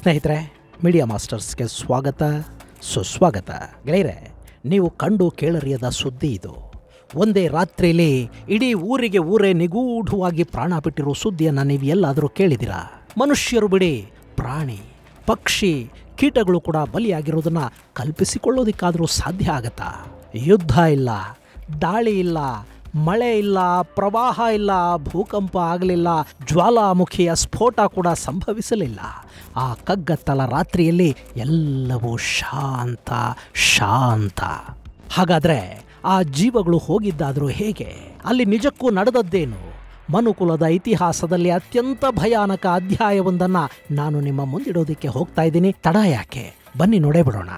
ಸ್ನೇಹಿತರೆ, ಮೀಡಿಯಾ ಮಾಸ್ಟರ್ಸ್ಗೆ ಸ್ವಾಗತ ಸುಸ್ವಾಗತ. ಗೆಳೆಯರೆ, ನೀವು ಕಂಡು ಕೇಳರಿಯದ ಸುದ್ದಿ ಇದು. ಒಂದೇ ರಾತ್ರಿಯಲ್ಲಿ ಇಡೀ ಊರೇ ನಿಗೂಢವಾಗಿ ಪ್ರಾಣ ಬಿಟ್ಟಿರೋ ಸುದ್ದಿಯನ್ನು ನೀವು ಎಲ್ಲಾದರೂ ಕೇಳಿದಿರಾ? ಮನುಷ್ಯರು ಬಿಡಿ, ಪ್ರಾಣಿ ಪಕ್ಷಿ ಕೀಟಗಳು ಕೂಡ ಬಲಿಯಾಗಿರೋದನ್ನು ಕಲ್ಪಿಸಿಕೊಳ್ಳೋದಕ್ಕಾದರೂ ಸಾಧ್ಯ ಆಗತ್ತಾ? ಯುದ್ಧ ಇಲ್ಲ, ದಾಳಿ ಇಲ್ಲ, ಮಳೆ ಇಲ್ಲ, ಪ್ರವಾಹ ಇಲ್ಲ, ಭೂಕಂಪ ಆಗಲಿಲ್ಲ, ಜ್ವಾಲಾಮುಖಿಯ ಸ್ಫೋಟ ಕೂಡ ಸಂಭವಿಸಲಿಲ್ಲ. ಆ ಕಗ್ಗತ್ತಲ ರಾತ್ರಿಯಲ್ಲಿ ಎಲ್ಲವೂ ಶಾಂತ ಶಾಂತ. ಹಾಗಾದರೆ ಆ ಜೀವಗಳು ಹೋಗಿದ್ದಾದರೂ ಹೇಗೆ? ಅಲ್ಲಿ ನಿಜಕ್ಕೂ ನಡೆದದ್ದೇನು? ಮನುಕುಲದ ಇತಿಹಾಸದಲ್ಲಿ ಅತ್ಯಂತ ಭಯಾನಕ ಅಧ್ಯಾಯವೊಂದನ್ನು ನಾನು ನಿಮ್ಮ ಮುಂದಿಡೋದಕ್ಕೆ ಹೋಗ್ತಾ ಇದ್ದೀನಿ. ತಡ ಯಾಕೆ, ಬನ್ನಿ ನೋಡೇ ಬಿಡೋಣ.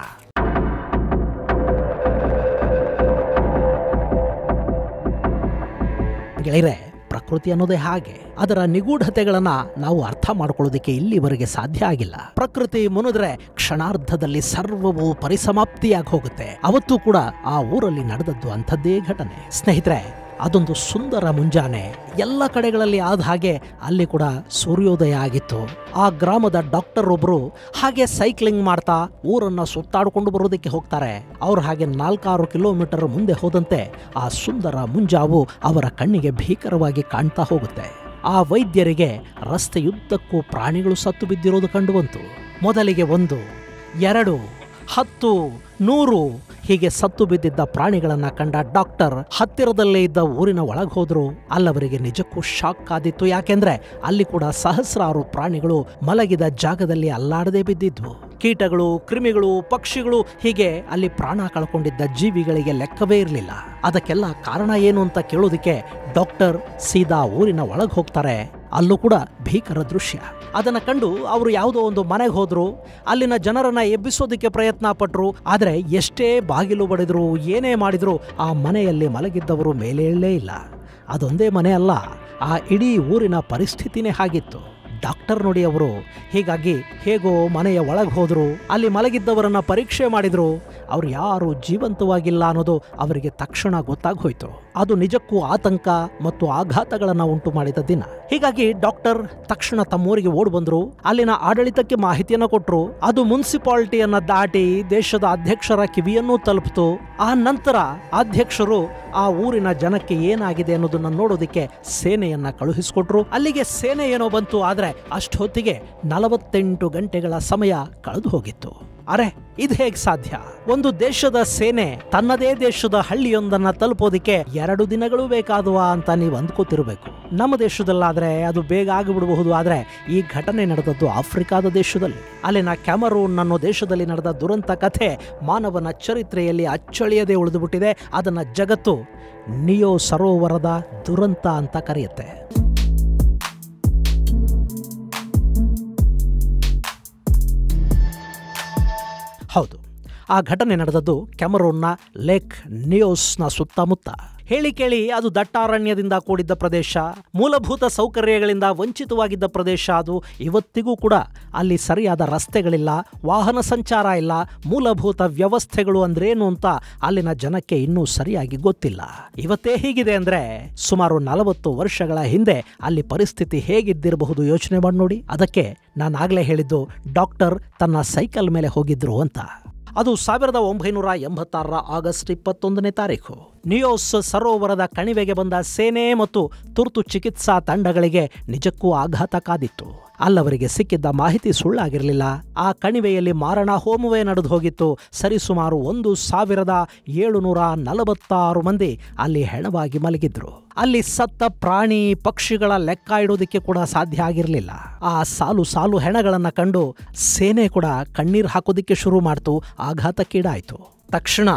ಗೆಳೆಯರೆ, ಪ್ರಕೃತಿ ಅನ್ನೋದೇ ಹಾಗೆ. ಅದರ ನಿಗೂಢತೆಗಳನ್ನ ನಾವು ಅರ್ಥ ಮಾಡ್ಕೊಳ್ಳೋದಕ್ಕೆ ಇಲ್ಲಿವರೆಗೆ ಸಾಧ್ಯ ಆಗಿಲ್ಲ. ಪ್ರಕೃತಿ ಮುನಿದ್ರೆ ಕ್ಷಣಾರ್ಧದಲ್ಲಿ ಸರ್ವವೂ ಪರಿಸಮಾಪ್ತಿಯಾಗಿ ಹೋಗುತ್ತೆ. ಅವತ್ತು ಕೂಡ ಆ ಊರಲ್ಲಿ ನಡೆದದ್ದು ಅಂಥದ್ದೇ ಘಟನೆ. ಸ್ನೇಹಿತರೆ, ಅದೊಂದು ಸುಂದರ ಮುಂಜಾನೆ. ಎಲ್ಲ ಕಡೆಗಳಲ್ಲಿ ಆದ ಹಾಗೆ ಅಲ್ಲಿ ಕೂಡ ಸೂರ್ಯೋದಯ ಆಗಿತ್ತು. ಆ ಗ್ರಾಮದ ಡಾಕ್ಟರ್ ಒಬ್ರು ಹಾಗೆ ಸೈಕ್ಲಿಂಗ್ ಮಾಡ್ತಾ ಊರನ್ನ ಸುತ್ತಾಡಿಕೊಂಡು ಬರೋದಕ್ಕೆ ಹೋಗ್ತಾರೆ. ಅವ್ರು ಹಾಗೆ 4-6 ಕಿಲೋಮೀಟರ್ ಮುಂದೆ ಹೋದಂತೆ ಆ ಸುಂದರ ಮುಂಜಾವು ಅವರ ಕಣ್ಣಿಗೆ ಭೀಕರವಾಗಿ ಕಾಣ್ತಾ ಹೋಗುತ್ತೆ. ಆ ವೈದ್ಯರಿಗೆ ರಸ್ತೆಯುದ್ದಕ್ಕೂ ಪ್ರಾಣಿಗಳು ಸತ್ತು ಬಿದ್ದಿರೋದು ಕಂಡು ಬಂತು. ಮೊದಲಿಗೆ 1, 2, 10, 100 ಹೀಗೆ ಸತ್ತು ಬಿದ್ದಿದ್ದ ಪ್ರಾಣಿಗಳನ್ನ ಕಂಡ ಡಾಕ್ಟರ್ ಹತ್ತಿರದಲ್ಲೇ ಇದ್ದ ಊರಿನ ಒಳಗೆ ಹೋದ್ರು. ಅಲ್ಲವರಿಗೆ ನಿಜಕ್ಕೂ ಶಾಕ್ ಆದಿತ್ತು. ಯಾಕೆಂದ್ರೆ ಅಲ್ಲಿ ಕೂಡ ಸಹಸ್ರಾರು ಪ್ರಾಣಿಗಳು ಮಲಗಿದ ಜಾಗದಲ್ಲಿ ಅಲ್ಲಾಡದೆ ಬಿದ್ದಿದ್ವು. ಕೀಟಗಳು, ಕ್ರಿಮಿಗಳು, ಪಕ್ಷಿಗಳು ಹೀಗೆ ಅಲ್ಲಿ ಪ್ರಾಣ ಕಳ್ಕೊಂಡಿದ್ದ ಜೀವಿಗಳಿಗೆ ಲೆಕ್ಕವೇ ಇರಲಿಲ್ಲ. ಅದಕ್ಕೆಲ್ಲ ಕಾರಣ ಏನು ಅಂತ ಕೇಳೋದಕ್ಕೆ ಡಾಕ್ಟರ್ ಸೀದಾ ಊರಿನ ಒಳಗೆ ಹೋಗ್ತಾರೆ. ಅಲ್ಲೂ ಕೂಡ ಭೀಕರ ದೃಶ್ಯ. ಅದನ್ನ ಕಂಡು ಅವರು ಯಾವುದೋ ಒಂದು ಮನೆಗೆ ಹೋದ್ರು. ಅಲ್ಲಿನ ಜನರನ್ನ ಎಬ್ಬಿಸೋದಕ್ಕೆ ಪ್ರಯತ್ನ ಪಟ್ರು. ಆದರೆ ಎಷ್ಟೇ ಬಾಗಿಲು ಬಡಿದ್ರು, ಏನೇ ಮಾಡಿದ್ರು ಆ ಮನೆಯಲ್ಲಿ ಮಲಗಿದ್ದವರು ಮೇಲೇಳಲೇ ಇಲ್ಲ. ಅದೊಂದೇ ಮನೆ ಅಲ್ಲ, ಆ ಇಡೀ ಊರಿನ ಪರಿಸ್ಥಿತಿನೇ ಹಾಗಿತ್ತು. ಡಾಕ್ಟರ್ ನೋಡಿ ಅವರು ಹೀಗಾಗಿ ಹೇಗೋ ಮನೆಯ ಒಳಗೆ ಹೋದ್ರು. ಅಲ್ಲಿ ಮಲಗಿದ್ದವರನ್ನ ಪರೀಕ್ಷೆ ಮಾಡಿದ್ರು. ಅವ್ರು ಯಾರು ಜೀವಂತವಾಗಿಲ್ಲ ಅನ್ನೋದು ಅವರಿಗೆ ತಕ್ಷಣ ಗೊತ್ತಾಗಿ ಹೋಯ್ತು. ಅದು ನಿಜಕ್ಕೂ ಆತಂಕ ಮತ್ತು ಆಘಾತಗಳನ್ನ ಉಂಟು ಮಾಡಿದ ದಿನ. ಹೀಗಾಗಿ ಡಾಕ್ಟರ್ ತಕ್ಷಣ ತಮ್ಮೂರಿಗೆ ಓಡ್ ಬಂದ್ರು. ಅಲ್ಲಿನ ಆಡಳಿತಕ್ಕೆ ಮಾಹಿತಿಯನ್ನ ಕೊಟ್ರು. ಅದು ಮುನ್ಸಿಪಾಲಿಟಿಯನ್ನ ದಾಟಿ ದೇಶದ ಅಧ್ಯಕ್ಷರ ಕಿವಿಯನ್ನೂ ತಲುಪಿತು. ಆ ನಂತರ ಅಧ್ಯಕ್ಷರು ಆ ಊರಿನ ಜನಕ್ಕೆ ಏನಾಗಿದೆ ಅನ್ನೋದನ್ನ ನೋಡೋದಕ್ಕೆ ಸೇನೆಯನ್ನ ಕಳುಹಿಸಿಕೊಟ್ರು. ಅಲ್ಲಿಗೆ ಸೇನೆ ಏನೋ ಬಂತು. ಆದ್ರೆ ಅಷ್ಟೊತ್ತಿಗೆ 48 ಗಂಟೆಗಳ ಸಮಯ ಕಳೆದು ಹೋಗಿತ್ತು. ಅರೆ, ಇದು ಹೇಗೆ ಸಾಧ್ಯ? ಒಂದು ದೇಶದ ಸೇನೆ ತನ್ನದೇ ದೇಶದ ಹಳ್ಳಿಯೊಂದನ್ನ ತಲುಪೋದಿಕ್ಕೆ 2 ದಿನಗಳು ಬೇಕಾದವಾ ಅಂತ ನೀವು ಅಂದ್ಕೋತಿರ್ಬೇಕು. ನಮ್ಮ ದೇಶದಲ್ಲಾದ್ರೆ ಅದು ಬೇಗ ಆಗಿಬಿಡಬಹುದು. ಆದ್ರೆ ಈ ಘಟನೆ ನಡೆದದ್ದು ಆಫ್ರಿಕಾದ ದೇಶದಲ್ಲಿ. ಅಲ್ಲಿನ ಕ್ಯಾಮರೂನ್ ಅನ್ನೋ ದೇಶದಲ್ಲಿ ನಡೆದ ದುರಂತ ಕಥೆ ಮಾನವನ ಚರಿತ್ರೆಯಲ್ಲಿ ಅಚ್ಚಳಿಯದೆ ಉಳಿದುಬಿಟ್ಟಿದೆ. ಅದನ್ನ ಜಗತ್ತು ನಿಯೋ ಸರೋವರದ ದುರಂತ ಅಂತ ಕರೆಯುತ್ತೆ. ಹೌದು, ಆ ಘಟನೆ ನಡೆದದ್ದು ಕ್ಯಾಮರೂನ್ನ ಲೇಕ್ ನಿಯೋಸ್ನ ಸುತ್ತಮುತ್ತ. ಹೇಳಿ ಕೇಳಿ ಅದು ದಟ್ಟಾರಣ್ಯದಿಂದ ಕೂಡಿದ್ದ ಪ್ರದೇಶ, ಮೂಲಭೂತ ಸೌಕರ್ಯಗಳಿಂದ ವಂಚಿತವಾಗಿದ್ದ ಪ್ರದೇಶ. ಅದು ಇವತ್ತಿಗೂ ಕೂಡ ಅಲ್ಲಿ ಸರಿಯಾದ ರಸ್ತೆಗಳಿಲ್ಲ, ವಾಹನ ಸಂಚಾರ ಇಲ್ಲ, ಮೂಲಭೂತ ವ್ಯವಸ್ಥೆಗಳು ಅಂದ್ರೇನು ಅಂತ ಅಲ್ಲಿನ ಜನಕ್ಕೆ ಇನ್ನೂ ಸರಿಯಾಗಿ ಗೊತ್ತಿಲ್ಲ. ಇವತ್ತೇ ಹೀಗಿದೆ ಅಂದ್ರೆ ಸುಮಾರು 40 ವರ್ಷಗಳ ಹಿಂದೆ ಅಲ್ಲಿ ಪರಿಸ್ಥಿತಿ ಹೇಗಿದ್ದಿರಬಹುದು ಯೋಚನೆ ಮಾಡಿ ನೋಡಿ. ಅದಕ್ಕೆ ನಾನಾಗಲೇ ಹೇಳಿದ್ದು ಡಾಕ್ಟರ್ ತನ್ನ ಸೈಕಲ್ ಮೇಲೆ ಹೋಗಿದ್ರು ಅಂತ. ಅದು 1986 ಆಗಸ್ಟ್ 21ನೇ ತಾರೀಖು. ನಿಯೋಸ್ ಸರೋವರದ ಕಣಿವೆಗೆ ಬಂದ ಸೇನೆ ಮತ್ತು ತುರ್ತು ಚಿಕಿತ್ಸಾ ತಂಡಗಳಿಗೆ ನಿಜಕ್ಕೂ ಆಘಾತ ಕಾದಿತ್ತು. ಅಲ್ಲವರಿಗೆ ಸಿಕ್ಕಿದ್ದ ಮಾಹಿತಿ ಸುಳ್ಳಾಗಿರಲಿಲ್ಲ. ಆ ಕಣಿವೆಯಲ್ಲಿ ಮಾರಣ ಹೋಮವೇ ನಡೆದು ಹೋಗಿತ್ತು. ಸರಿಸುಮಾರು 1746 ಮಂದಿ ಅಲ್ಲಿ ಹೆಣವಾಗಿ ಮಲಗಿದ್ರು. ಅಲ್ಲಿ ಸತ್ತ ಪ್ರಾಣಿ ಪಕ್ಷಿಗಳ ಲೆಕ್ಕ ಇಡೋದಕ್ಕೆ ಕೂಡ ಸಾಧ್ಯ ಆಗಿರಲಿಲ್ಲ. ಆ ಸಾಲು ಸಾಲು ಹೆಣಗಳನ್ನ ಕಂಡು ಸೇನೆ ಕೂಡ ಕಣ್ಣೀರು ಹಾಕೋದಿಕ್ಕೆ ಶುರು ಮಾಡ್ತು. ಆಘಾತಕ್ಕೀಡಾಯಿತು. ತಕ್ಷಣ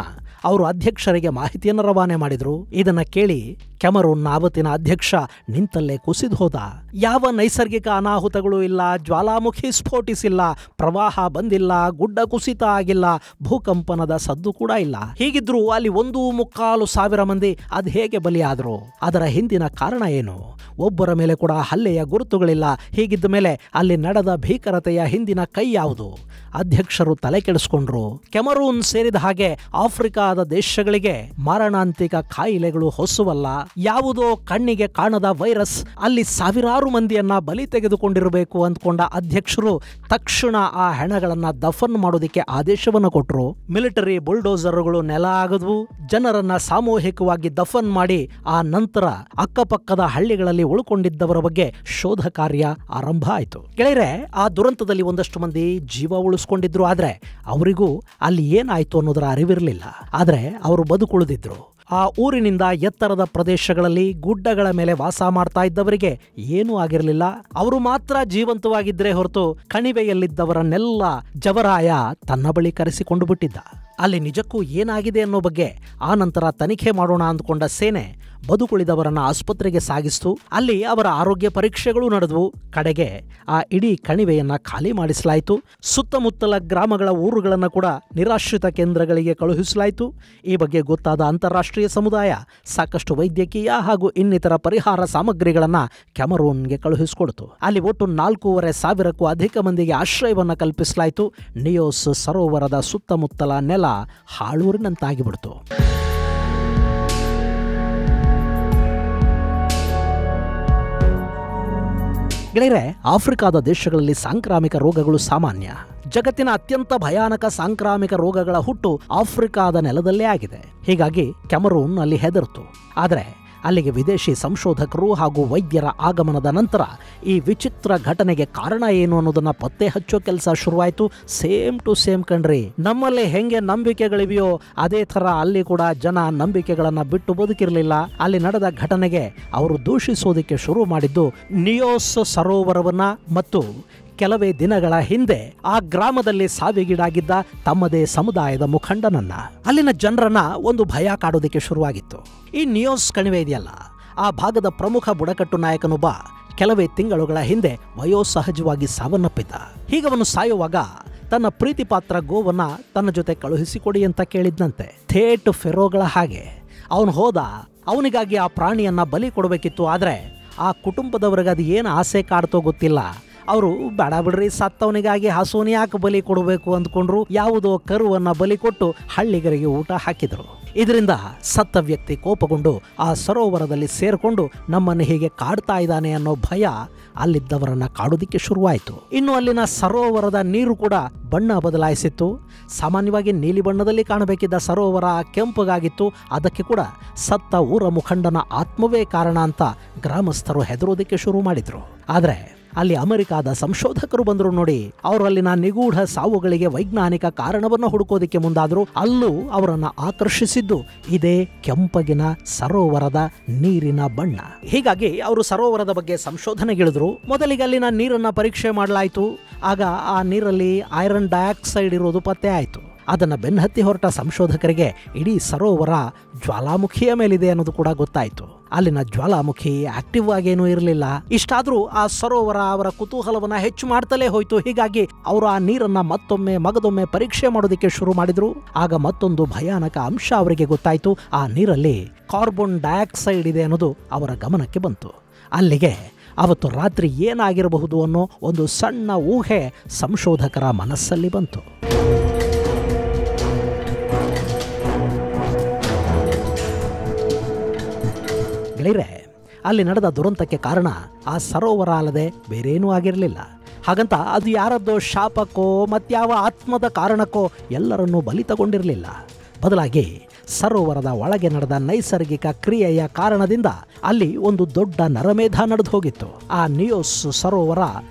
ಅವರು ಅಧ್ಯಕ್ಷರಿಗೆ ಮಾಹಿತಿಯನ್ನು ರವಾನೆ ಮಾಡಿದ್ರು. ಇದನ್ನ ಕೇಳಿ ಕ್ಯಾಮರೂನ್ನ ಆವತ್ತಿನ ಅಧ್ಯಕ್ಷ ನಿಂತಲ್ಲೇ ಕುಸಿದು ಹೋದ. ಯಾವ ನೈಸರ್ಗಿಕ ಅನಾಹುತಗಳು ಇಲ್ಲ, ಜ್ವಾಲಾಮುಖಿ ಸ್ಫೋಟಿಸಿಲ್ಲ, ಪ್ರವಾಹ ಬಂದಿಲ್ಲ, ಗುಡ್ಡ ಕುಸಿತ ಆಗಿಲ್ಲ, ಭೂಕಂಪನದ ಸದ್ದು ಕೂಡ ಇಲ್ಲ. ಹೀಗಿದ್ರು ಅಲ್ಲಿ 1,25,000 ಮಂದಿ ಅದು ಹೇಗೆ ಬಲಿಯಾದ್ರು? ಅದರ ಹಿಂದಿನ ಕಾರಣ ಏನು? ಒಬ್ಬರ ಮೇಲೆ ಕೂಡ ಹಲ್ಲೆಯ ಗುರುತುಗಳಿಲ್ಲ. ಹೀಗಿದ್ದ ಮೇಲೆ ಅಲ್ಲಿ ನಡೆದ ಭೀಕರತೆಯ ಹಿಂದಿನ ಕೈ ಯಾವುದು? ಅಧ್ಯಕ್ಷರು ತಲೆ ಕೆಡಿಸ್ಕೊಂಡ್ರು. ಕ್ಯಾಮರೂನ್ ಸೇರಿದ ಹಾಗೆ ಆಫ್ರಿಕಾ ಆಫ್ರಿಕಾದ ದೇಶಗಳಿಗೆ ಮಾರಣಾಂತಿಕ ಕಾಯಿಲೆಗಳು ಹೊಸುವಲ್ಲ, ಯಾವುದೋ ಕಣ್ಣಿಗೆ ಕಾಣದ ವೈರಸ್ ಅಲ್ಲಿ ಸಾವಿರಾರು ಮಂದಿಯನ್ನ ಬಲಿ ತೆಗೆದುಕೊಂಡಿರಬೇಕು ಅಂದ್ಕೊಂಡ ಅಧ್ಯಕ್ಷರು ತಕ್ಷಣ ಆ ಹೆಣಗಳನ್ನ ದಫನ್ ಮಾಡೋದಕ್ಕೆ ಆದೇಶವನ್ನು ಕೊಟ್ಟರು. ಮಿಲಿಟರಿ ಬುಲ್ಡೋಸರ್ಗಳು ನೆಲ ಆಗದ್ವು, ಜನರನ್ನ ಸಾಮೂಹಿಕವಾಗಿ ದಫನ್ ಮಾಡಿ ಆ ನಂತರ ಅಕ್ಕಪಕ್ಕದ ಹಳ್ಳಿಗಳಲ್ಲಿ ಉಳ್ಕೊಂಡಿದ್ದವರ ಬಗ್ಗೆ ಶೋಧ ಕಾರ್ಯ ಆರಂಭ ಆಯಿತು. ಗೆಳೆಯರೆ, ಆ ದುರಂತದಲ್ಲಿ ಒಂದಷ್ಟು ಮಂದಿ ಜೀವ ಉಳಿಸ್ಕೊಂಡಿದ್ರು. ಆದ್ರೆ ಅವರಿಗೂ ಅಲ್ಲಿ ಏನಾಯ್ತು ಅನ್ನೋದರ ಅರಿವಿರಲಿಲ್ಲ. ಆದ್ರೆ ಅವರು ಬದುಕುಳಿದಿದ್ರು. ಆ ಊರಿನಿಂದ ಎತ್ತರದ ಪ್ರದೇಶಗಳಲ್ಲಿ ಗುಡ್ಡಗಳ ಮೇಲೆ ವಾಸ ಮಾಡ್ತಾ ಇದ್ದವರಿಗೆ ಏನೂ ಆಗಿರಲಿಲ್ಲ. ಅವರು ಮಾತ್ರ ಜೀವಂತವಾಗಿದ್ರೆ ಹೊರತು ಕಣಿವೆಯಲ್ಲಿದ್ದವರನ್ನೆಲ್ಲ ಜವರಾಯ ತನ್ನ ಬಳಿ ಕರೆಸಿಕೊಂಡು ಬಿಟ್ಟಿದ್ದ. ಅಲ್ಲಿ ನಿಜಕ್ಕೂ ಏನಾಗಿದೆ ಅನ್ನೋ ಬಗ್ಗೆ ಆ ನಂತರ ತನಿಖೆ ಮಾಡೋಣ ಅಂದ್ಕೊಂಡ ಸೇನೆ ಬದುಕುಳಿದವರನ್ನ ಆಸ್ಪತ್ರೆಗೆ ಸಾಗಿಸ್ತು. ಅಲ್ಲಿ ಅವರ ಆರೋಗ್ಯ ಪರೀಕ್ಷೆಗಳು ನಡೆದವು. ಕಡೆಗೆ ಆ ಇಡೀ ಕಣಿವೆಯನ್ನ ಖಾಲಿ ಮಾಡಿಸಲಾಯಿತು. ಸುತ್ತಮುತ್ತಲ ಗ್ರಾಮಗಳ ಊರುಗಳನ್ನು ಕೂಡ ನಿರಾಶ್ರಿತ ಕೇಂದ್ರಗಳಿಗೆ ಕಳುಹಿಸಲಾಯಿತು. ಈ ಬಗ್ಗೆ ಗೊತ್ತಾದ ಅಂತಾರಾಷ್ಟ್ರೀಯ ಸಮುದಾಯ ಸಾಕಷ್ಟು ವೈದ್ಯಕೀಯ ಹಾಗೂ ಇನ್ನಿತರ ಪರಿಹಾರ ಸಾಮಗ್ರಿಗಳನ್ನ ಕ್ಯಾಮರೂನ್ಗೆ ಕಳುಹಿಸಿಕೊಡ್ತು. ಅಲ್ಲಿ ಒಟ್ಟು 4,500ಕ್ಕೂ ಅಧಿಕ ಮಂದಿಗೆ ಆಶ್ರಯವನ್ನು ಕಲ್ಪಿಸಲಾಯಿತು. ನಿಯೋಸ್ ಸರೋವರದ ಸುತ್ತಮುತ್ತಲ ನೆಲ ಹಾಳೂರಿನಂತಾಗಿಬಿಡ್ತು. ಗೆಳೆಯರೆ, ಆಫ್ರಿಕಾದ ದೇಶಗಳಲ್ಲಿ ಸಾಂಕ್ರಾಮಿಕ ರೋಗಗಳು ಸಾಮಾನ್ಯ. ಜಗತ್ತಿನ ಅತ್ಯಂತ ಭಯಾನಕ ಸಾಂಕ್ರಾಮಿಕ ರೋಗಗಳ ಹುಟ್ಟು ಆಫ್ರಿಕಾದ ನೆಲದಲ್ಲೇ ಆಗಿದೆ. ಹೀಗಾಗಿ ಕ್ಯಾಮರೂನ್ ಅಲ್ಲಿ ಹೆದರ್ತು. ಆದರೆ ಅಲ್ಲಿಗೆ ವಿದೇಶಿ ಸಂಶೋಧಕರು ಹಾಗೂ ವೈದ್ಯರ ಆಗಮನದ ನಂತರ ಈ ವಿಚಿತ್ರ ಘಟನೆಗೆ ಕಾರಣ ಏನು ಅನ್ನೋದನ್ನ ಪತ್ತೆ ಹಚ್ಚೋ ಕೆಲಸ ಶುರುವಾಯಿತು. ಸೇಮ್ ಟು ಸೇಮ್ ಕಣ್ರಿ. ನಮ್ಮಲ್ಲಿ ಹೆಂಗೆ ನಂಬಿಕೆಗಳಿವೆಯೋ ಅದೇ ಥರ ಅಲ್ಲಿ ಕೂಡ ಜನ ನಂಬಿಕೆಗಳನ್ನ ಬಿಟ್ಟು ಬದುಕಿರಲಿಲ್ಲ. ಅಲ್ಲಿ ನಡೆದ ಘಟನೆಗೆ ಅವರು ದೂಷಿಸೋದಕ್ಕೆ ಶುರು ಮಾಡಿದ್ದು ನಿಯೋಸ್ ಸರೋವರವನ್ನ ಮತ್ತು ಕೆಲವೇ ದಿನಗಳ ಹಿಂದೆ ಆ ಗ್ರಾಮದಲ್ಲಿ ಸಾವಿಗೀಡಾಗಿದ್ದ ತಮ್ಮದೇ ಸಮುದಾಯದ ಮುಖಂಡನನ್ನ. ಅಲ್ಲಿನ ಜನರನ್ನ ಒಂದು ಭಯ ಕಾಡೋದಕ್ಕೆ ಶುರುವಾಗಿತ್ತು. ಈ ನಿಯೋಸ್ ಕಣಿವೆ ಇದೆಯಲ್ಲ, ಆ ಭಾಗದ ಪ್ರಮುಖ ಬುಡಕಟ್ಟು ನಾಯಕನೊಬ್ಬ ಕೆಲವೇ ತಿಂಗಳುಗಳ ಹಿಂದೆ ವಯೋಸಹಜವಾಗಿ ಸಾವನ್ನಪ್ಪಿದ್ದ. ಹೀಗವನು ಸಾಯುವಾಗ ತನ್ನ ಪ್ರೀತಿ ಪಾತ್ರ ಗೋವನ್ನ ತನ್ನ ಜೊತೆ ಕಳುಹಿಸಿಕೊಡಿ ಅಂತ ಕೇಳಿದ್ನಂತೆ. ಥೇಟ್ ಫೆರೋಗಳ ಹಾಗೆ ಅವನು ಹೋದ. ಅವನಿಗಾಗಿ ಆ ಪ್ರಾಣಿಯನ್ನ ಬಲಿ ಕೊಡಬೇಕಿತ್ತು. ಆದ್ರೆ ಆ ಕುಟುಂಬದವರಿಗೆ ಅದು ಏನು ಆಸೆ ಕಾಡ್ತೋ ಗೊತ್ತಿಲ್ಲ. ಅವರು ಬೇಡ ಬಿಡ್ರಿ, ಸತ್ತವನಿಗಾಗಿ ಹಸುವನ ಯಾಕೆ ಬಲಿ ಕೊಡಬೇಕು ಅಂದ್ಕೊಂಡ್ರು. ಯಾವುದೋ ಕರುವನ್ನ ಬಲಿ ಕೊಟ್ಟು ಹಳ್ಳಿಗರಿಗೆ ಊಟ ಹಾಕಿದ್ರು. ಇದರಿಂದ ಸತ್ತ ವ್ಯಕ್ತಿ ಕೋಪಗೊಂಡು ಆ ಸರೋವರದಲ್ಲಿ ಸೇರ್ಕೊಂಡು ನಮ್ಮನ್ನು ಹೀಗೆ ಕಾಡ್ತಾ ಇದ್ದಾನೆ ಅನ್ನೋ ಭಯ ಅಲ್ಲಿದ್ದವರನ್ನ ಕಾಡೋದಿಕ್ಕೆ ಶುರುವಾಯಿತು. ಇನ್ನು ಅಲ್ಲಿನ ಸರೋವರದ ನೀರು ಕೂಡ ಬಣ್ಣ ಬದಲಾಯಿಸಿತ್ತು. ಸಾಮಾನ್ಯವಾಗಿ ನೀಲಿ ಬಣ್ಣದಲ್ಲಿ ಕಾಣಬೇಕಿದ್ದ ಸರೋವರ ಕೆಂಪಗಾಗಿತ್ತು. ಅದಕ್ಕೆ ಕೂಡ ಸತ್ತ ಊರ ಮುಖಂಡನ ಆತ್ಮವೇ ಕಾರಣ ಅಂತ ಗ್ರಾಮಸ್ಥರು ಹೆದರೋದಕ್ಕೆ ಶುರು ಮಾಡಿದ್ರು. ಆದರೆ ಅಲ್ಲಿ ಅಮೆರಿಕಾದ ಸಂಶೋಧಕರು ಬಂದರು ನೋಡಿ. ಅವರು ಅಲ್ಲಿನ ನಿಗೂಢ ಸಾವುಗಳಿಗೆ ವೈಜ್ಞಾನಿಕ ಕಾರಣವನ್ನು ಹುಡುಕೋದಿಕ್ಕೆ ಮುಂದಾದ್ರು. ಅಲ್ಲೂ ಅವರನ್ನ ಆಕರ್ಷಿಸಿದ್ದು ಇದೇ ಕೆಂಪಗಿನ ಸರೋವರದ ನೀರಿನ ಬಣ್ಣ. ಹೀಗಾಗಿ ಅವರು ಸರೋವರದ ಬಗ್ಗೆ ಸಂಶೋಧನೆಗಿಳಿದ್ರು. ಮೊದಲಿಗೆ ಅಲ್ಲಿನ ನೀರನ್ನ ಪರೀಕ್ಷೆ ಮಾಡಲಾಯಿತು. ಆಗ ಆ ನೀರಲ್ಲಿ ಐರನ್ ಡೈಆಕ್ಸೈಡ್ ಇರೋದು ಪತ್ತೆ ಆಯಿತು. ಅದನ್ನು ಬೆನ್ನಹತ್ತಿ ಹೊರಟ ಸಂಶೋಧಕರಿಗೆ ಇಡೀ ಸರೋವರ ಜ್ವಾಲಾಮುಖಿಯ ಮೇಲಿದೆ ಅನ್ನೋದು ಕೂಡ ಗೊತ್ತಾಯಿತು. ಅಲ್ಲಿನ ಜ್ವಾಲಾಮುಖಿ ಆಕ್ಟಿವ್ ಆಗೇನೂ ಇರಲಿಲ್ಲ. ಇಷ್ಟಾದರೂ ಆ ಸರೋವರ ಅವರ ಕುತೂಹಲವನ್ನ ಹೆಚ್ಚು ಮಾಡ್ತಲೇ ಹೋಯಿತು. ಹೀಗಾಗಿ ಅವರು ಆ ನೀರನ್ನ ಮಗದೊಮ್ಮೆ ಪರೀಕ್ಷೆ ಮಾಡೋದಕ್ಕೆ ಶುರು ಮಾಡಿದ್ರು. ಆಗ ಮತ್ತೊಂದು ಭಯಾನಕ ಅಂಶ ಅವರಿಗೆ ಗೊತ್ತಾಯಿತು. ಆ ನೀರಲ್ಲಿ ಕಾರ್ಬನ್ ಡೈಆಕ್ಸೈಡ್ ಇದೆ ಅನ್ನೋದು ಅವರ ಗಮನಕ್ಕೆ ಬಂತು. ಅಲ್ಲಿಗೆ ಅವತ್ತು ರಾತ್ರಿ ಏನಾಗಿರಬಹುದು ಅನ್ನೋ ಒಂದು ಸಣ್ಣ ಊಹೆ ಸಂಶೋಧಕರ ಮನಸ್ಸಲ್ಲಿ ಬಂತು. ಗೆಳೆಯರೆ, ಅಲ್ಲಿ ನಡೆದ ದುರಂತಕ್ಕೆ ಕಾರಣ ಆ ಸರೋವರ ಅಲ್ಲದೆ ಬೇರೇನೂ ಆಗಿರಲಿಲ್ಲ. ಹಾಗಂತ ಅದು ಯಾರದ್ದೋ ಶಾಪಕ್ಕೋ ಮತ್ಯಾವ ಆತ್ಮದ ಕಾರಣಕ್ಕೋ ಎಲ್ಲರನ್ನೂ ಬಲಿ ತಗೊಂಡಿರಲಿಲ್ಲ. ಬದಲಾಗಿ ಸರೋವರದ ಒಳಗೆ ನಡೆದ ನೈಸರ್ಗಿಕ ಕ್ರಿಯೆಯ ಕಾರಣದಿಂದ ಅಲ್ಲಿ ಒಂದು ದೊಡ್ಡ ನರಮೇಧ ನಡೆದು ಹೋಗಿತ್ತು. ಆ ನಿಯೋಸ್ ಸರೋವರ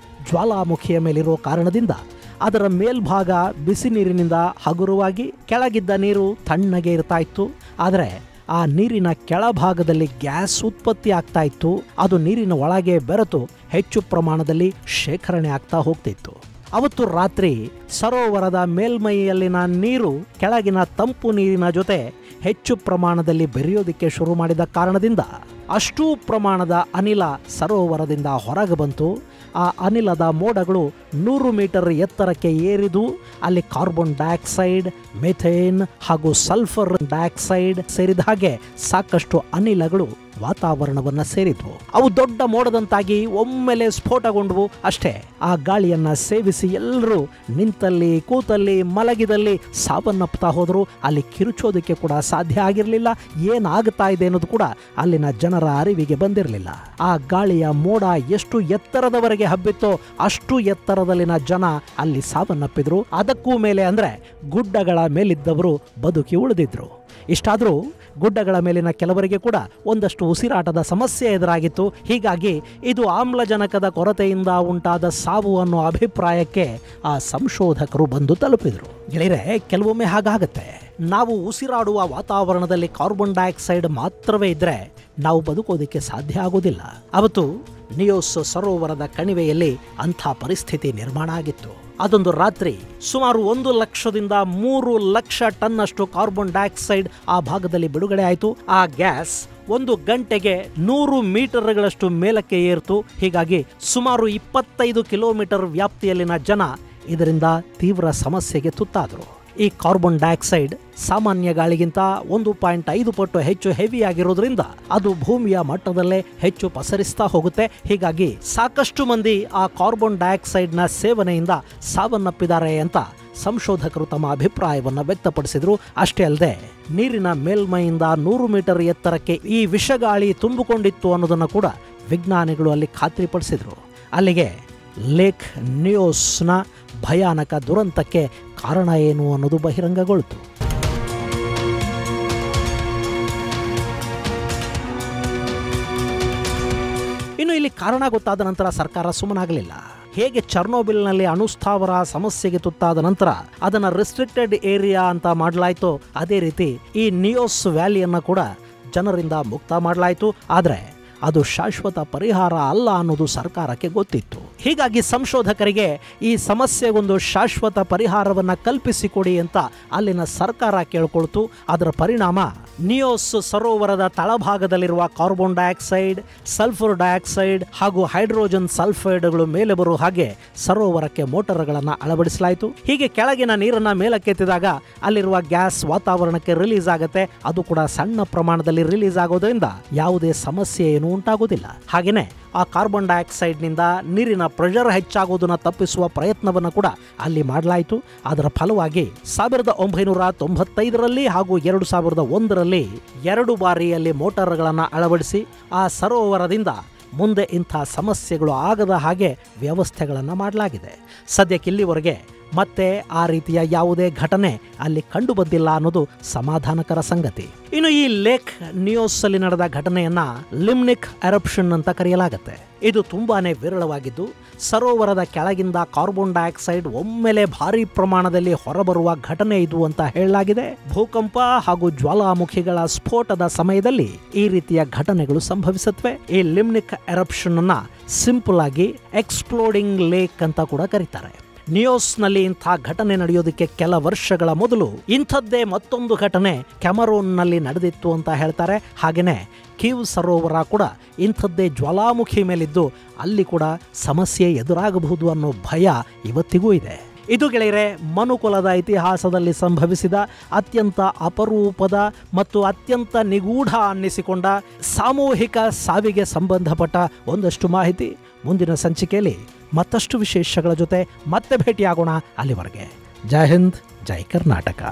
ಜ್ವಾಲಾಮುಖಿಯ ಮೇಲಿರೋ ಕಾರಣದಿಂದ ಅದರ ಮೇಲ್ಭಾಗ ಬಿಸಿ ನೀರಿನಿಂದ ಹಗುರವಾಗಿ, ಕೆಳಗಿದ್ದ ನೀರು ತಣ್ಣಗೆ ಇರ್ತಾ ಇತ್ತು. ಆದರೆ ಆ ನೀರಿನ ಕೆಳಭಾಗದಲ್ಲಿ ಗ್ಯಾಸ್ ಉತ್ಪತ್ತಿ ಆಗ್ತಾ ಇತ್ತು. ಅದು ನೀರಿನ ಒಳಗೆ ಬೆರೆತು ಹೆಚ್ಚು ಪ್ರಮಾಣದಲ್ಲಿ ಶೇಖರಣೆ ಆಗ್ತಾ ಹೋಗ್ತಿತ್ತು. ಅವತ್ತು ರಾತ್ರಿ ಸರೋವರದ ಮೇಲ್ಮೈಯಲ್ಲಿನ ನೀರು ಕೆಳಗಿನ ತಂಪು ನೀರಿನ ಜೊತೆ ಹೆಚ್ಚು ಪ್ರಮಾಣದಲ್ಲಿ ಬೆರೆಯೋದಕ್ಕೆ ಶುರು ಮಾಡಿದ ಕಾರಣದಿಂದ ಅಷ್ಟೂ ಪ್ರಮಾಣದ ಅನಿಲ ಸರೋವರದಿಂದ ಹೊರಗೆ ಬಂತು. ಆ ಅನಿಲದ ಮೋಡಗಳು 100 ಮೀಟರ್ ಎತ್ತರಕ್ಕೆ ಏರಿದು ಅಲ್ಲಿ ಕಾರ್ಬನ್ ಡೈಆಕ್ಸೈಡ್, ಮೆಥೇನ್ ಹಾಗೂ ಸಲ್ಫರ್ ಡೈಆಕ್ಸೈಡ್ ಸೇರಿದ ಹಾಗೆ ಸಾಕಷ್ಟು ಅನಿಲಗಳು ವಾತಾವರಣವನ್ನ ಸೇರಿದ್ವು. ಅವು ದೊಡ್ಡ ಮೋಡದಂತಾಗಿ ಒಮ್ಮೆಲೆ ಸ್ಫೋಟಗೊಂಡವು ಅಷ್ಟೇ. ಆ ಗಾಳಿಯನ್ನ ಸೇವಿಸಿ ಎಲ್ಲರೂ ನಿಂತಲ್ಲಿ, ಕೂತಲ್ಲಿ, ಮಲಗಿದಲ್ಲಿ ಸಾವನ್ನಪ್ತಾ ಹೋದ್ರು. ಅಲ್ಲಿ ಕಿರುಚೋದಕ್ಕೆ ಕೂಡ ಸಾಧ್ಯ ಆಗಿರಲಿಲ್ಲ. ಏನಾಗ್ತಾ ಇದೆ ಅನ್ನೋದು ಕೂಡ ಅಲ್ಲಿನ ಜನರ ಅರಿವಿಗೆ ಬಂದಿರಲಿಲ್ಲ. ಆ ಗಾಳಿಯ ಮೋಡ ಎಷ್ಟು ಎತ್ತರದವರೆಗೆ ಹಬ್ಬಿತ್ತೋ ಅಷ್ಟು ಎತ್ತರದಲ್ಲಿನ ಜನ ಅಲ್ಲಿ ಸಾವನ್ನಪ್ಪಿದ್ರು. ಅದಕ್ಕೂ ಮೇಲೆ ಅಂದ್ರೆ ಗುಡ್ಡಗಳ ಮೇಲಿದ್ದವರು ಬದುಕಿ ಉಳಿದಿದ್ರು. ಇಷ್ಟಾದರೂ ಗುಡ್ಡಗಳ ಮೇಲಿನ ಕೆಲವರಿಗೆ ಕೂಡ ಒಂದಷ್ಟು ಉಸಿರಾಟದ ಸಮಸ್ಯೆ ಎದುರಾಗಿತ್ತು. ಹೀಗಾಗಿ ಇದು ಆಮ್ಲಜನಕದ ಕೊರತೆಯಿಂದ ಉಂಟಾದ ಸಾವು ಅನ್ನೋ ಅಭಿಪ್ರಾಯಕ್ಕೆ ಆ ಸಂಶೋಧಕರು ಬಂದು ತಲುಪಿದ್ರು. ಗೆಳೆಯರೆ, ಕೆಲವೊಮ್ಮೆ ಹಾಗಾಗತ್ತೆ. ನಾವು ಉಸಿರಾಡುವ ವಾತಾವರಣದಲ್ಲಿ ಕಾರ್ಬನ್ ಡೈಆಕ್ಸೈಡ್ ಮಾತ್ರವೇ ಇದ್ರೆ ನಾವು ಬದುಕೋದಕ್ಕೆ ಸಾಧ್ಯ ಆಗೋದಿಲ್ಲ. ಅವತ್ತು ನಿಯೋಸ್ ಸರೋವರದ ಕಣಿವೆಯಲ್ಲಿ ಅಂಥ ಪರಿಸ್ಥಿತಿ ನಿರ್ಮಾಣ ಆಗಿತ್ತು. ಅದೊಂದು ರಾತ್ರಿ ಸುಮಾರು 1 ಲಕ್ಷದಿಂದ 3 ಲಕ್ಷ ಟನ್ನಷ್ಟು ಕಾರ್ಬನ್ ಡೈಆಕ್ಸೈಡ್ ಆ ಭಾಗದಲ್ಲಿ ಬಿಡುಗಡೆ ಆಯಿತು. ಆ ಗ್ಯಾಸ್ 1 ಗಂಟೆಗೆ 100 ಮೀಟರ್ಗಳಷ್ಟು ಮೇಲಕ್ಕೆ ಏರ್ತು. ಹೀಗಾಗಿ ಸುಮಾರು 25 ಕಿಲೋಮೀಟರ್ ವ್ಯಾಪ್ತಿಯಲ್ಲಿನ ಜನ ಇದರಿಂದ ತೀವ್ರ ಸಮಸ್ಯೆಗೆ ತುತ್ತಾದರು. ಈ ಕಾರ್ಬನ್ ಡೈಆಕ್ಸೈಡ್ ಸಾಮಾನ್ಯ ಗಾಳಿಗಿಂತ 1.5 ಪಟ್ಟು ಹೆಚ್ಚು ಹೆವಿ ಆಗಿರೋದ್ರಿಂದ ಅದು ಭೂಮಿಯ ಮಟ್ಟದಲ್ಲೇ ಹೆಚ್ಚು ಪಸರಿಸ್ತಾ ಹೋಗುತ್ತೆ. ಹೀಗಾಗಿ ಸಾಕಷ್ಟು ಮಂದಿ ಆ ಕಾರ್ಬನ್ ಡೈಆಕ್ಸೈಡ್ನ ಸೇವನೆಯಿಂದ ಸಾವನ್ನಪ್ಪಿದ್ದಾರೆ ಅಂತ ಸಂಶೋಧಕರು ತಮ್ಮ ಅಭಿಪ್ರಾಯವನ್ನು ವ್ಯಕ್ತಪಡಿಸಿದ್ರು. ಅಷ್ಟೇ ಅಲ್ಲದೆ ನೀರಿನ ಮೇಲ್ಮೈಯಿಂದ 100 ಮೀಟರ್ ಎತ್ತರಕ್ಕೆ ಈ ವಿಷಗಾಳಿ ತುಂಬಿಕೊಂಡಿತ್ತು ಅನ್ನೋದನ್ನು ಕೂಡ ವಿಜ್ಞಾನಿಗಳು ಅಲ್ಲಿ ಖಾತ್ರಿಪಡಿಸಿದ್ರು. ಅಲ್ಲಿಗೆ ಲೇಕ್ ನಿಯೋಸ್ನ ಭಯಾನಕ ದುರಂತಕ್ಕೆ ಕಾರಣ ಏನು ಅನ್ನೋದು ಬಹಿರಂಗಗೊಳ್ತು. ಇನ್ನು ಇಲ್ಲಿ ಕಾರಣ ಗೊತ್ತಾದ ನಂತರ ಸರ್ಕಾರ ಸುಮ್ಮನಾಗಲಿಲ್ಲ. ಹೇಗೆ ಚರ್ನೋಬಿಲ್ನಲ್ಲಿ ಅಣುಸ್ಥಾವರ ಸಮಸ್ಯೆಗೆ ತುತ್ತಾದ ನಂತರ ಅದನ್ನು ರೆಸ್ಟ್ರಿಕ್ಟೆಡ್ ಏರಿಯಾ ಅಂತ ಮಾಡಲಾಯಿತು, ಅದೇ ರೀತಿ ಈ ನಿಯೋಸ್ ವ್ಯಾಲಿಯನ್ನ ಕೂಡ ಜನರಿಂದ ಮುಕ್ತ ಮಾಡಲಾಯಿತು. ಆದರೆ ಅದು ಶಾಶ್ವತ ಪರಿಹಾರ ಅಲ್ಲ ಅನ್ನೋದು ಸರ್ಕಾರಕ್ಕೆ ಗೊತ್ತಿತ್ತು. ಹೀಗಾಗಿ ಸಂಶೋಧಕರಿಗೆ ಈ ಸಮಸ್ಯೆಗೊಂದು ಶಾಶ್ವತ ಪರಿಹಾರವನ್ನು ಕಲ್ಪಿಸಿಕೊಡಿ ಅಂತ ಅಲ್ಲಿನ ಸರ್ಕಾರ ಕೇಳ್ಕೊಳ್ತು. ಅದರ ಪರಿಣಾಮ ನಿಯೋಸ್ ಸರೋವರದ ತಳಭಾಗದಲ್ಲಿರುವ ಕಾರ್ಬನ್ ಡೈಆಕ್ಸೈಡ್, ಸಲ್ಫರ್ ಡೈಆಕ್ಸೈಡ್ ಹಾಗೂ ಹೈಡ್ರೋಜನ್ ಸಲ್ಫೈಡ್ಗಳು ಮೇಲೆ ಬರುವ ಹಾಗೆ ಸರೋವರಕ್ಕೆ ಮೋಟಾರ್ಗಳನ್ನು ಅಳವಡಿಸಲಾಯಿತು. ಹೀಗೆ ಕೆಳಗಿನ ನೀರನ್ನ ಮೇಲಕ್ಕೆತ್ತಿದಾಗ ಅಲ್ಲಿರುವ ಗ್ಯಾಸ್ ವಾತಾವರಣಕ್ಕೆ ರಿಲೀಸ್ ಆಗುತ್ತೆ. ಅದು ಕೂಡ ಸಣ್ಣ ಪ್ರಮಾಣದಲ್ಲಿ ರಿಲೀಸ್ ಆಗೋದ್ರಿಂದ ಯಾವುದೇ ಸಮಸ್ಯೆ ಏನು ಉಂಟಾಗೋದಿಲ್ಲ. ಹಾಗೇನೆ ಆ ಕಾರ್ಬನ್ ಡೈಆಕ್ಸೈಡ್ನಿಂದ ನೀರಿನ ಪ್ರೆಷರ್ ಹೆಚ್ಚಾಗೋದನ್ನು ತಪ್ಪಿಸುವ ಪ್ರಯತ್ನವನ್ನು ಕೂಡ ಅಲ್ಲಿ ಮಾಡಲಾಯಿತು. ಅದರ ಫಲವಾಗಿ 1995ರಲ್ಲಿ ಹಾಗೂ 2001ರಲ್ಲಿ 2 ಬಾರಿ ಅಲ್ಲಿ ಮೋಟಾರ್ಗಳನ್ನು ಅಳವಡಿಸಿ ಆ ಸರೋವರದಿಂದ ಮುಂದೆ ಇಂಥ ಸಮಸ್ಯೆಗಳು ಆಗದ ಹಾಗೆ ವ್ಯವಸ್ಥೆಗಳನ್ನು ಮಾಡಲಾಗಿದೆ. ಸದ್ಯಕ್ಕೆ ಇಲ್ಲಿವರೆಗೆ ಮತ್ತೆ ಆ ರೀತಿಯ ಯಾವುದೇ ಘಟನೆ ಅಲ್ಲಿ ಕಂಡು ಬಂದಿಲ್ಲ ಅನ್ನೋದು ಸಮಾಧಾನಕರ ಸಂಗತಿ. ಇನ್ನು ಈ ಲೇಕ್ ನಿಯೋಸ್ ಅಲ್ಲಿ ನಡೆದ ಘಟನೆಯನ್ನ ಲಿಮ್ನಿಕ್ ಎರಪ್ಷನ್ ಅಂತ ಕರೆಯಲಾಗುತ್ತೆ. ಇದು ತುಂಬಾನೇ ವಿರಳವಾಗಿದ್ದು ಸರೋವರದ ಕೆಳಗಿಂದ ಕಾರ್ಬನ್ ಡೈಆಕ್ಸೈಡ್ ಒಮ್ಮೆಲೆ ಭಾರಿ ಪ್ರಮಾಣದಲ್ಲಿ ಹೊರಬರುವ ಘಟನೆ ಇದು ಅಂತ ಹೇಳಲಾಗಿದೆ. ಭೂಕಂಪ ಹಾಗೂ ಜ್ವಾಲಾಮುಖಿಗಳ ಸ್ಫೋಟದ ಸಮಯದಲ್ಲಿ ಈ ರೀತಿಯ ಘಟನೆಗಳು ಸಂಭವಿಸುತ್ತವೆ. ಈ ಲಿಮ್ನಿಕ್ ಎರಪ್ಷನ್ ಅನ್ನ ಸಿಂಪಲ್ ಆಗಿ ಎಕ್ಸ್ಪ್ಲೋಡಿಂಗ್ ಲೇಕ್ ಅಂತ ಕೂಡ ಕರೀತಾರೆ. ನಿಯೋಸ್ನಲ್ಲಿ ಇಂಥ ಘಟನೆ ನಡೆಯೋದಕ್ಕೆ ಕೆಲ ವರ್ಷಗಳ ಮೊದಲು ಇಂಥದ್ದೇ ಮತ್ತೊಂದು ಘಟನೆ ಕ್ಯಾಮರೂನ್ನಲ್ಲಿ ನಡೆದಿತ್ತು ಅಂತ ಹೇಳ್ತಾರೆ. ಹಾಗೆಯೇ ಕೀವ್ ಸರೋವರ ಕೂಡ ಇಂಥದ್ದೇ ಜ್ವಾಲಾಮುಖಿ ಮೇಲಿದ್ದು ಅಲ್ಲಿ ಕೂಡ ಸಮಸ್ಯೆ ಎದುರಾಗಬಹುದು ಅನ್ನೋ ಭಯ ಇವತ್ತಿಗೂ ಇದೆ. ಇದು ಗೆಳೆಯರೆ ಮನುಕುಲದ ಇತಿಹಾಸದಲ್ಲಿ ಸಂಭವಿಸಿದ ಅತ್ಯಂತ ಅಪರೂಪದ ಮತ್ತು ಅತ್ಯಂತ ನಿಗೂಢ ಅನ್ನಿಸಿಕೊಂಡ ಸಾಮೂಹಿಕ ಸಾವಿಗೆ ಸಂಬಂಧಪಟ್ಟ ಒಂದಷ್ಟು ಮಾಹಿತಿ. ಮುಂದಿನ ಸಂಚಿಕೆಯಲ್ಲಿ ಮತ್ತಷ್ಟು ವಿಶೇಷಗಳ ಜೊತೆ ಮತ್ತೆ ಭೇಟಿಯಾಗೋಣ. ಅಲ್ಲಿವರೆಗೆ ಜೈ ಹಿಂದ್, ಜೈ ಕರ್ನಾಟಕ.